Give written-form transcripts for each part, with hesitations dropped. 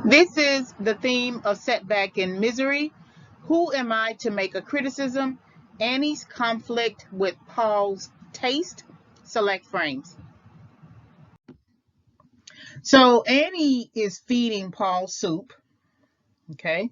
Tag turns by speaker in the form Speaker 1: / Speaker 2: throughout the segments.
Speaker 1: This is the theme of Setback and Misery. Who am I to make a criticism? Annie's conflict with Paul's taste. Select frames. So Annie is feeding Paul soup, okay?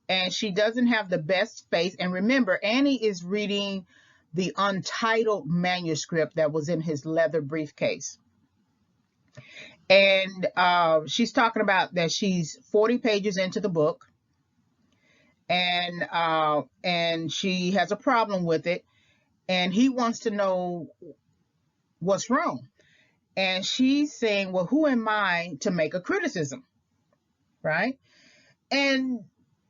Speaker 1: And she doesn't have the best face. And remember, Annie is reading the untitled manuscript that was in his leather briefcase. And she's talking about that she's 40 pages into the book, and she has a problem with it, and he wants to know what's wrong. And she's saying, well, who am I to make a criticism, right? And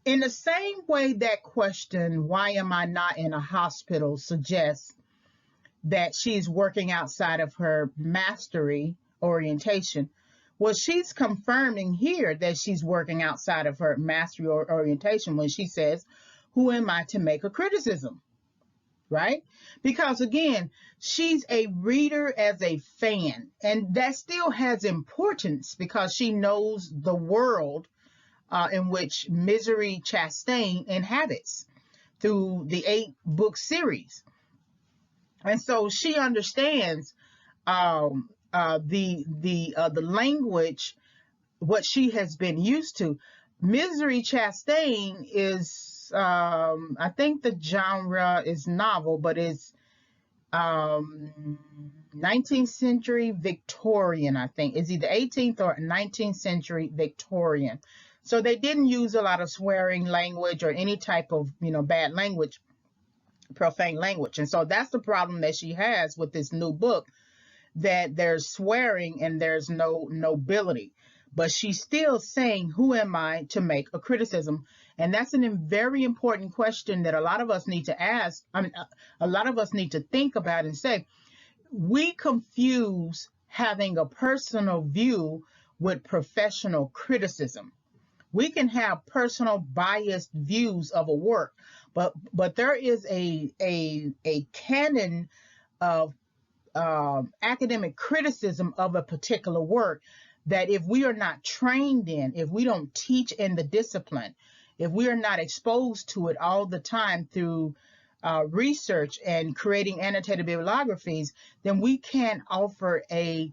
Speaker 1: in the same way that question, why am I not in a hospital, suggests that she's working outside of her mastery orientation. Well, she's confirming here that she's working outside of her mastery orientation when she says, who am I to make a criticism? Right? Because again, she's a reader as a fan, and that still has importance because she knows the world in which Misery Chastain inhabits through the 8-book series. And so she understands the language, what she has been used to. Misery Chastain is, I think the genre is novel, but it's 19th century Victorian, I think. It's either 18th or 19th century Victorian. So they didn't use a lot of swearing language or any type of, bad language, profane language. And so that's the problem that she has with this new book, that there's swearing and there's no nobility. But she's still saying, who am I to make a criticism? And that's a very important question that a lot of us need to ask. A lot of us need to think about and say, we confuse having a personal view with professional criticism. We can have personal biased views of a work, but there is a canon of academic criticism of a particular work that if we are not trained in, if we don't teach in the discipline, if we are not exposed to it all the time through research and creating annotated bibliographies, then we can't offer a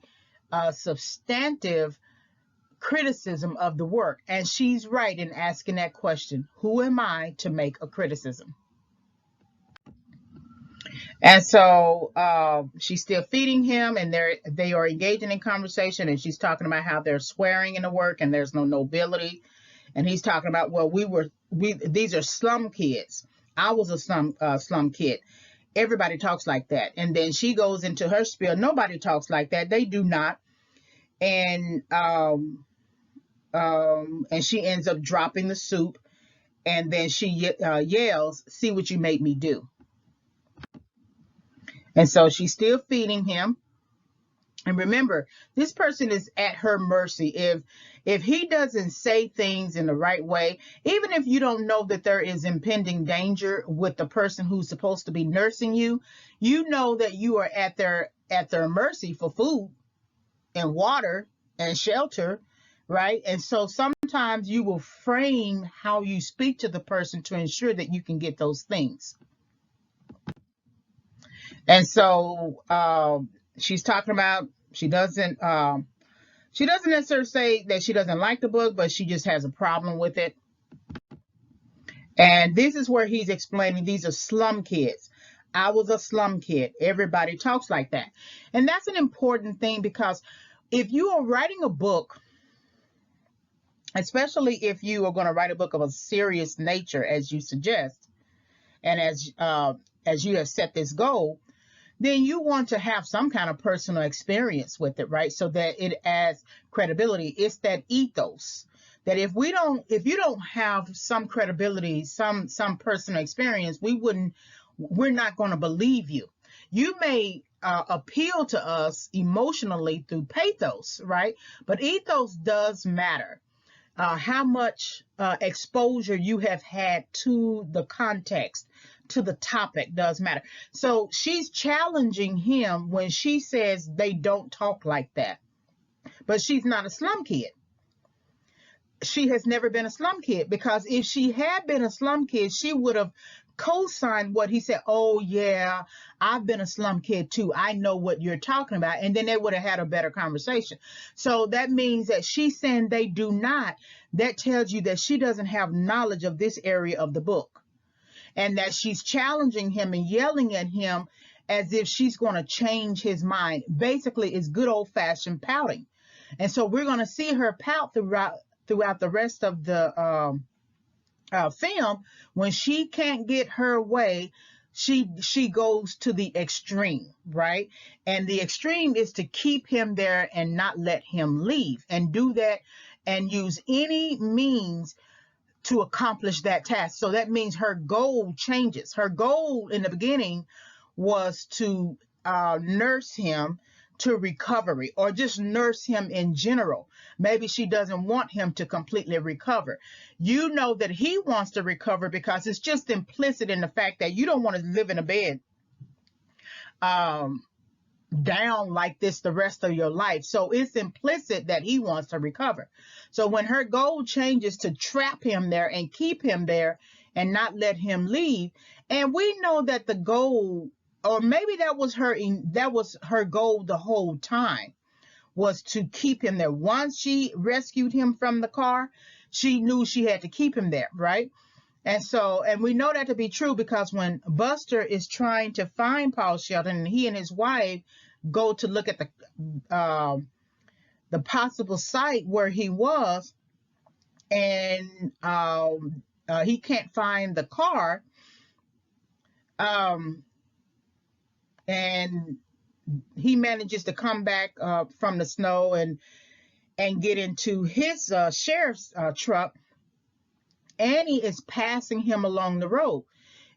Speaker 1: substantive criticism of the work. And she's right in asking that question, who am I to make a criticism? And so she's still feeding him, and they are engaging in conversation, and she's talking about how they're swearing in the work and there's no nobility. And he's talking about, well, these are slum kids. I was a slum kid. Everybody talks like that. And then she goes into her spiel. Nobody talks like that. They do not. And she ends up dropping the soup, and then she yells, "See what you made me do." And so she's still feeding him. And remember, this person is at her mercy. If he doesn't say things in the right way, even if you don't know that there is impending danger with the person who's supposed to be nursing you, you know that you are at their mercy for food and water and shelter, right? And so sometimes you will frame how you speak to the person to ensure that you can get those things. And so she's talking about she doesn't necessarily say that she doesn't like the book, but she just has a problem with it. And this is where he's explaining these are slum kids. I was a slum kid. Everybody talks like that. And that's an important thing, because if you are writing a book, especially if you are going to write a book of a serious nature, as you suggest, and as you have set this goal, then you want to have some kind of personal experience with it, right? So that it adds credibility. It's that ethos that if you don't have some credibility, some personal experience, we're not going to believe you. You may appeal to us emotionally through pathos, right? But ethos does matter. How much exposure you have had to the context, to the topic, does matter. So she's challenging him when she says they don't talk like that. But she's not a slum kid. she has never been a slum kid, because if she had been a slum kid, she would have co-signed what he said. Oh yeah, I've been a slum kid too. I know what you're talking about. And then they would have had a better conversation. So that means that she's saying they do not. That tells you that she doesn't have knowledge of this area of the book, and that she's challenging him and yelling at him as if she's going to change his mind. Basically, it's good old fashioned pouting. And so we're going to see her pout throughout the rest of the film. When she can't get her way, she goes to the extreme, right? And the extreme is to keep him there and not let him leave, and do that and use any means to accomplish that task. So that means her goal changes. Her goal in the beginning was to nurse him to recovery, or just nurse him in general. Maybe she doesn't want him to completely recover. You know that he wants to recover, because it's just implicit in the fact that you don't want to live in a bed down like this the rest of your life. So it's implicit that he wants to recover. So when her goal changes to trap him there and keep him there and not let him leave, and we know that the goal, or maybe that was her goal the whole time, was to keep him there. Once she rescued him from the car, she knew she had to keep him there, right? And we know that to be true, because when Buster is trying to find Paul Sheldon, and he and his wife go to look at the possible site where he was, and he can't find the car, and he manages to come back from the snow and get into his sheriff's truck. Annie is passing him along the road.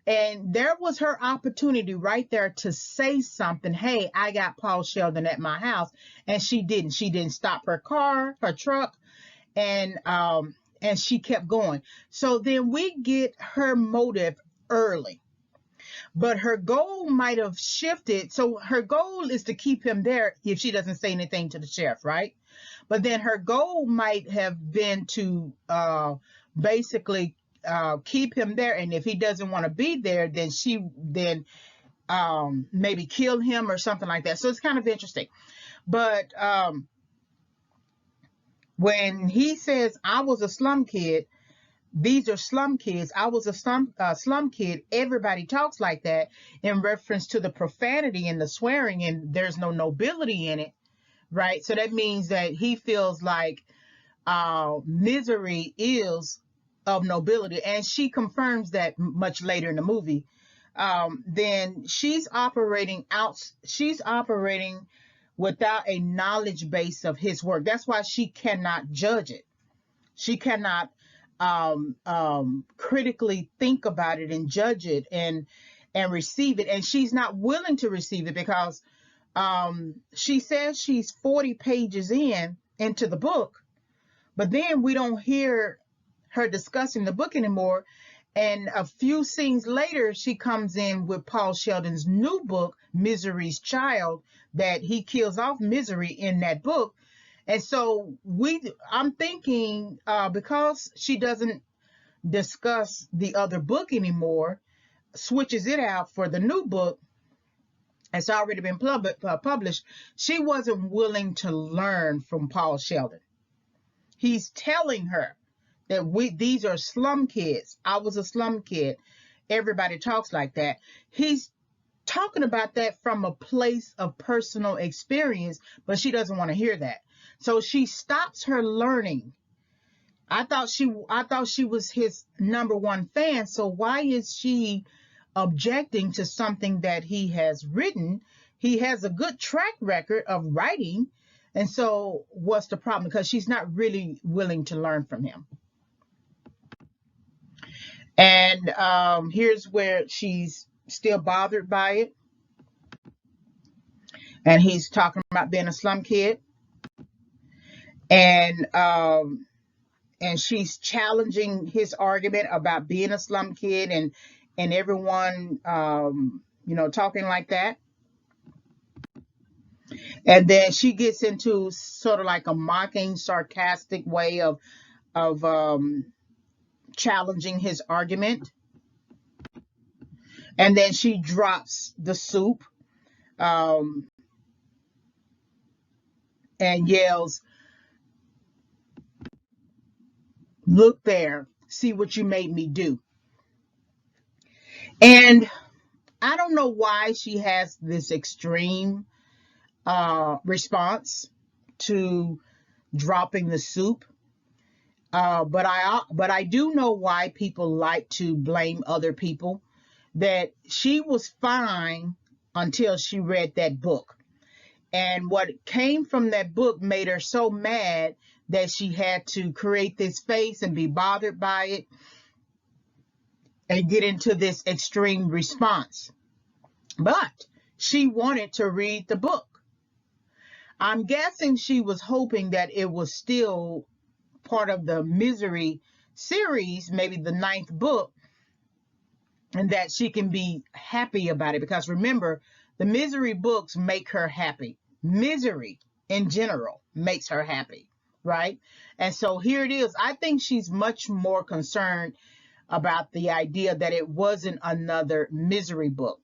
Speaker 1: And there was her opportunity right there to say something. Hey, I got Paul Sheldon at my house. And she didn't. She didn't stop her truck, and she kept going. So then we get her motive early. But her goal might have shifted. So her goal is to keep him there if she doesn't say anything to the sheriff, right? But then her goal might have been to basically keep him there, and if he doesn't want to be there, then maybe kill him or something like that. So it's kind of interesting. But when he says, I was a slum kid, these are slum kids, I was a slum kid, everybody talks like that, in reference to the profanity and the swearing, and there's no nobility in it, right? So that means that he feels like Misery is of nobility, and she confirms that much later in the movie. Then she's operating without a knowledge base of his work. That's why she cannot judge it. She cannot critically think about it and judge it and receive it. And she's not willing to receive it, because she says she's 40 pages into the book, but then we don't hear her discussing the book anymore. And a few scenes later, she comes in with Paul Sheldon's new book, Misery's Child, that he kills off Misery in that book. And so I'm thinking, because she doesn't discuss the other book anymore, switches it out for the new book, it's already been published, she wasn't willing to learn from Paul Sheldon. He's telling her that these are slum kids. I was a slum kid. Everybody talks like that. He's talking about that from a place of personal experience, but she doesn't want to hear that. So she stops her learning. I thought she was his number one fan. So why is she objecting to something that he has written? He has a good track record of writing. And so what's the problem? Because she's not really willing to learn from him. And here's where she's still bothered by it. And he's talking about being a slum kid. And she's challenging his argument about being a slum kid, and everyone, talking like that. And then she gets into sort of like a mocking, sarcastic way of of challenging his argument. And then she drops the soup um, and yells, "Look there, see what you made me do." And I don't know why she has this extreme response to dropping the soup. But I do know why people like to blame other people. That she was fine until she read that book. And what came from that book made her so mad that she had to create this face and be bothered by it and get into this extreme response. But she wanted to read the book. I'm guessing she was hoping that it was still part of the Misery series, maybe the ninth book, and that she can be happy about it. Because remember, the Misery books make her happy. Misery in general makes her happy, right? And so here it is. I think she's much more concerned about the idea that it wasn't another Misery book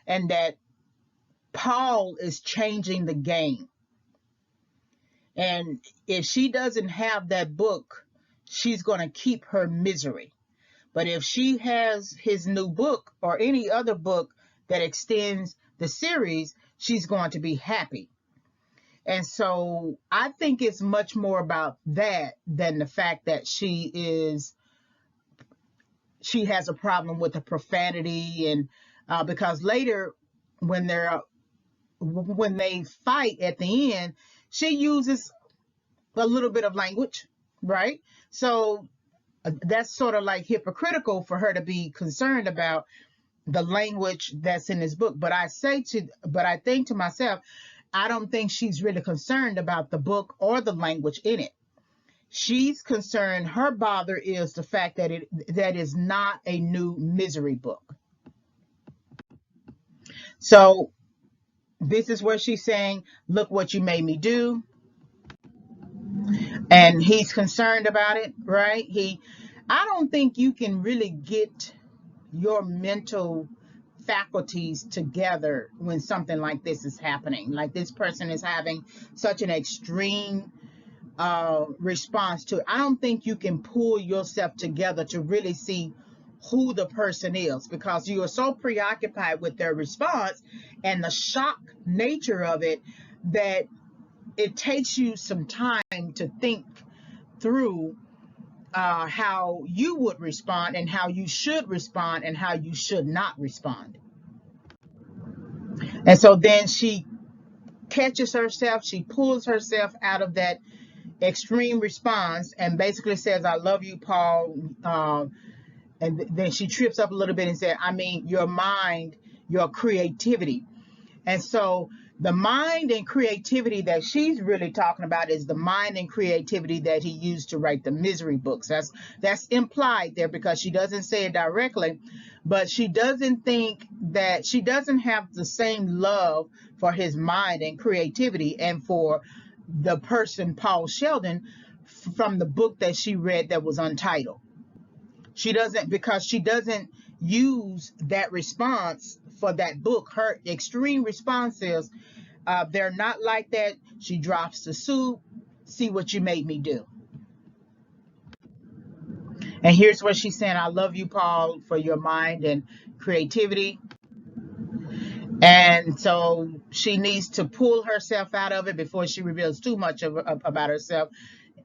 Speaker 1: and that Paul is changing the game. And if she doesn't have that book, she's going to keep her misery. But if she has his new book or any other book that extends the series, she's going to be happy. And so I think it's much more about that than the fact that she has a problem with the profanity. And because later when they fight at the end, she uses a little bit of language, right? So that's sort of like hypocritical for her to be concerned about the language that's in this book. But I think to myself, I don't think she's really concerned about the book or the language in it. She's concerned, her bother is the fact that is not a new Misery book. So this is where she's saying, "Look what you made me do." And he's concerned about it, right? I don't think you can really get your mental faculties together when something like this is happening. Like this person is having such an extreme response to it. I don't think you can pull yourself together to really see who the person is, because you are so preoccupied with their response and the shock nature of it that it takes you some time to think through how you would respond and how you should respond and how you should not respond. And so then she catches herself, she pulls herself out of that extreme response and basically says, "I love you, Paul." And then she trips up a little bit and said, "I mean, your mind, your creativity." And so the mind and creativity that she's really talking about is the mind and creativity that he used to write the Misery books. That's implied there because she doesn't say it directly, but she doesn't think that she doesn't have the same love for his mind and creativity and for the person Paul Sheldon from the book that she read that was untitled. She doesn't, because she doesn't use that response for that book. Her extreme response is, they're not like that. She drops the soup. "See what you made me do." And here's what she's saying: "I love you, Paul, for your mind and creativity." And so she needs to pull herself out of it before she reveals too much about herself.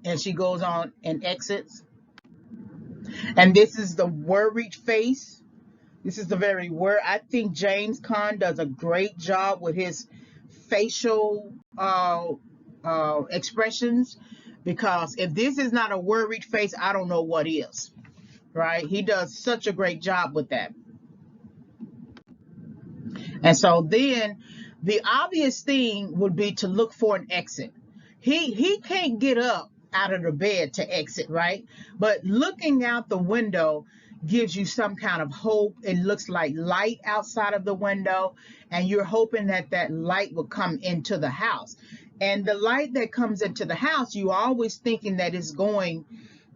Speaker 1: And she goes on and exits. And this is the worried face. This is the very word. I think James Caan does a great job with his facial expressions, because if this is not a worried face, I don't know what is, right? He does such a great job with that. And so then the obvious thing would be to look for an exit. He can't get up out of the bed to exit, right? But looking out the window gives you some kind of hope. It looks like light outside of the window, and you're hoping that that light will come into the house. And the light that comes into the house, you're always thinking that it's going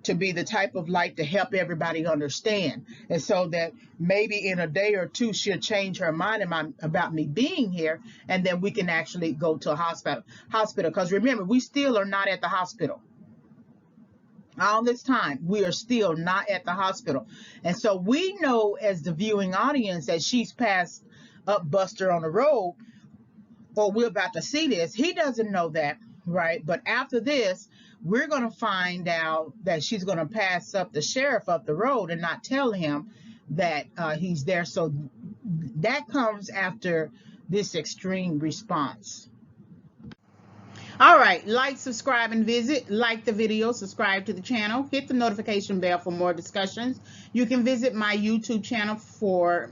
Speaker 1: to be the type of light to help everybody understand. And so that maybe in a day or two, she'll change her mind about me being here, and then we can actually go to a hospital. Because remember, we still are not at the hospital. All this time, we are still not at the hospital. And so we know as the viewing audience that she's passed up Buster on the road, or we're about to see this. He doesn't know that, right? But after this, we're going to find out that she's going to pass up the sheriff up the road and not tell him that he's there. So that comes after this extreme response. All right, like, subscribe, and visit. Like the video, subscribe to the channel, hit the notification bell for more discussions. You can visit my YouTube channel for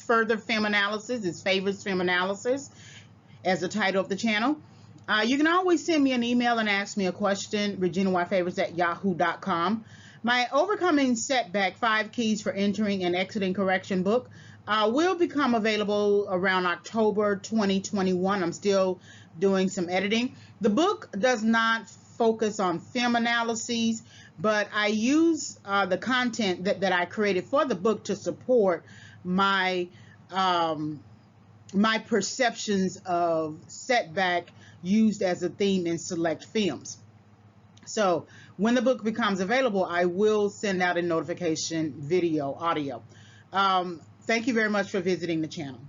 Speaker 1: further film analysis. It's Favors Film Analysis as the title of the channel. You can always send me an email and ask me a question, reginayfavors@yahoo.com. My Overcoming Setback, 5 Keys for Entering and Exiting Correction book will become available around October 2021. I'm still doing some editing. The book does not focus on film analyses, but I use the content that I created for the book to support my my perceptions of setback used as a theme in select films. So when the book becomes available, I will send out a notification video, audio. Thank you very much for visiting the channel.